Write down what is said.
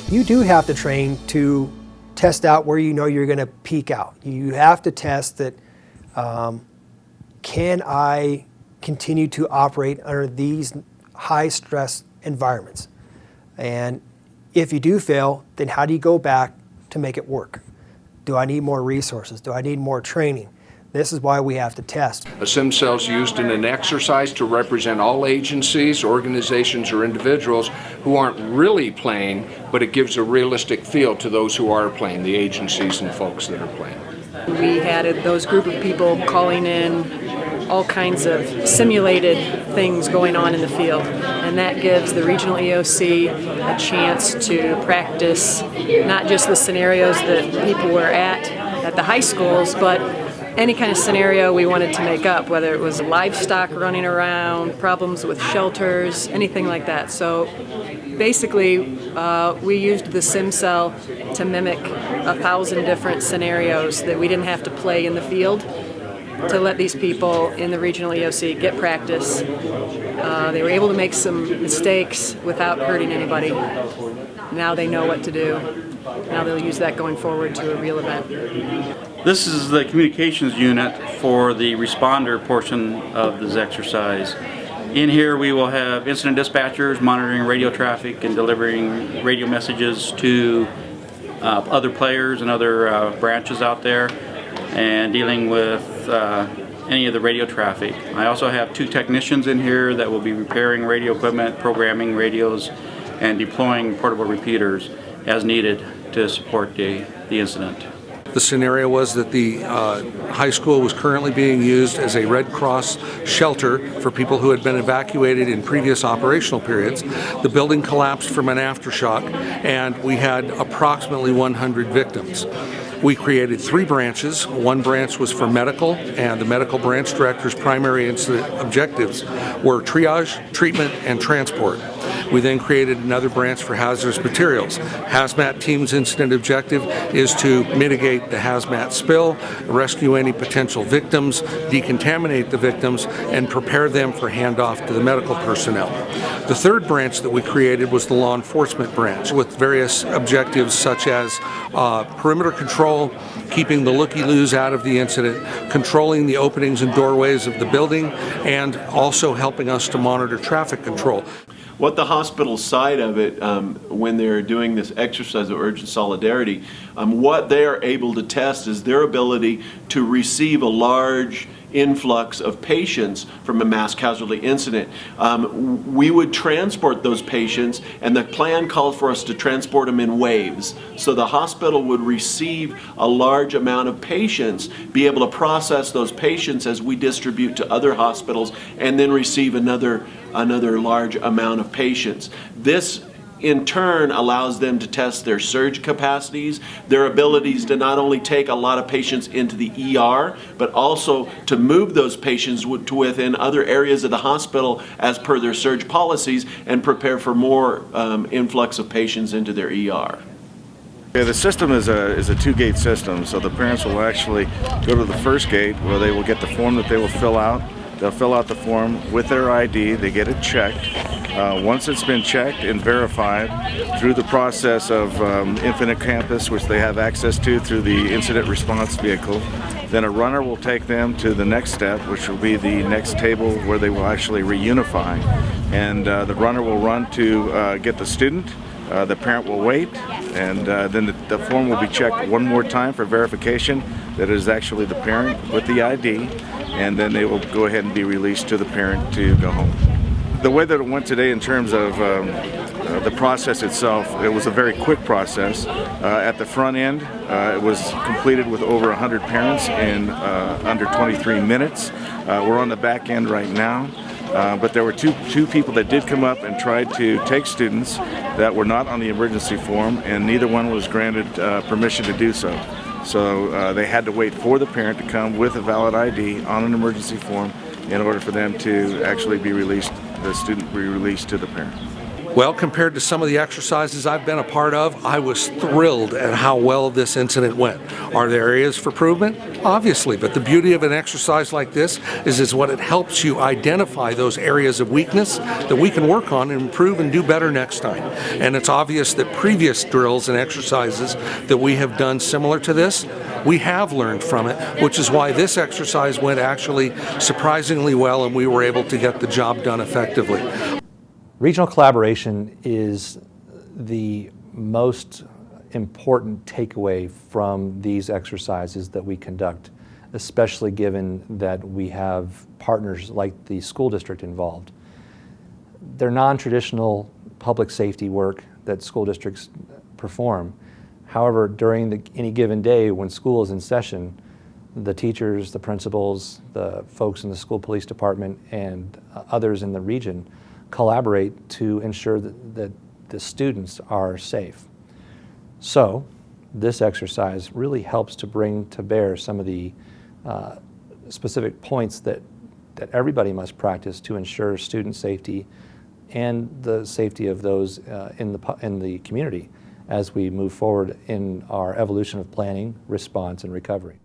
You do have to train to test out where you know you're going to peak out. You have to test that, can I continue to operate under these high stress environments? And if you do fail, then how do you go back to make it work? Do I need more resources? Do I need more training? This is why we have to test. A sim cell is used in an exercise to represent all agencies, organizations, or individuals who aren't really playing, but it gives a realistic feel to those who are playing, the agencies and folks that are playing. We had those group of people calling in all kinds of simulated things going on in the field, and that gives the regional EOC a chance to practice not just the scenarios that people were at the high schools, but any kind of scenario we wanted to make up, whether it was livestock running around, problems with shelters, anything like that. So basically, we used the sim cell to mimic 1,000 different scenarios that we didn't have to play in the field, to let these people in the regional EOC get practice. They were able to make some mistakes without hurting anybody. Now they know what to do. Now they'll use that going forward to a real event. This is the communications unit for the responder portion of this exercise. In here we will have incident dispatchers monitoring radio traffic and delivering radio messages to other players and other branches out there, and dealing with any of the radio traffic. I also have 2 technicians in here that will be repairing radio equipment, programming radios, and deploying portable repeaters as needed to support the incident. The scenario was that the high school was currently being used as a Red Cross shelter for people who had been evacuated in previous operational periods. The building collapsed from an aftershock, and we had approximately 100 victims. We created 3 branches. One branch was for medical, and the medical branch director's primary incident objectives were triage, treatment, and transport. We then created another branch for hazardous materials. Hazmat team's incident objective is to mitigate the hazmat spill, rescue any potential victims, decontaminate the victims, and prepare them for handoff to the medical personnel. The third branch that we created was the law enforcement branch, with various objectives such as perimeter control, keeping the looky-loos out of the incident, controlling the openings and doorways of the building, and also helping us to monitor traffic control. What the hospital side of it, when they're doing this exercise of urgent solidarity, what they are able to test is their ability to receive a large influx of patients from a mass casualty incident. We would transport those patients, and the plan called for us to transport them in waves. So the hospital would receive a large amount of patients, be able to process those patients as we distribute to other hospitals, and then receive another large amount of patients. This in turn allows them to test their surge capacities, their abilities to not only take a lot of patients into the ER, but also to move those patients to within other areas of the hospital as per their surge policies, and prepare for more influx of patients into their ER. Yeah, the system is a 2-gate system, so the parents will actually go to the first gate where they will get the form that they will fill out. They'll fill out the form with their ID, they get it checked. Once it's been checked and verified through the process of Infinite Campus, which they have access to through the incident response vehicle, then a runner will take them to the next step, which will be the next table where they will actually reunify. And the runner will run to get the student. The parent will wait, and then the form will be checked one more time for verification that it is actually the parent with the ID, and then they will go ahead and be released to the parent to go home. The way that it went today in terms of the process itself, it was a very quick process. At the front end, it was completed with over 100 parents in under 23 minutes. We're on the back end right now. But there were two people that did come up and tried to take students that were not on the emergency form, and neither one was granted permission to do so. So they had to wait for the parent to come with a valid ID on an emergency form in order for them to actually be released, the student be released to the parent. Well, compared to some of the exercises I've been a part of, I was thrilled at how well this incident went. Are there areas for improvement? Obviously, but the beauty of an exercise like this is what it helps you identify those areas of weakness that we can work on and improve and do better next time. And it's obvious that previous drills and exercises that we have done similar to this, we have learned from it, which is why this exercise went actually surprisingly well and we were able to get the job done effectively. Regional collaboration is the most important takeaway from these exercises that we conduct, especially given that we have partners like the school district involved. They're non-traditional public safety work that school districts perform. However, during any given day when school is in session, the teachers, the principals, the folks in the school police department, and others in the region collaborate to ensure that the students are safe. So this exercise really helps to bring to bear some of the specific points that everybody must practice to ensure student safety and the safety of those in the community as we move forward in our evolution of planning, response, and recovery.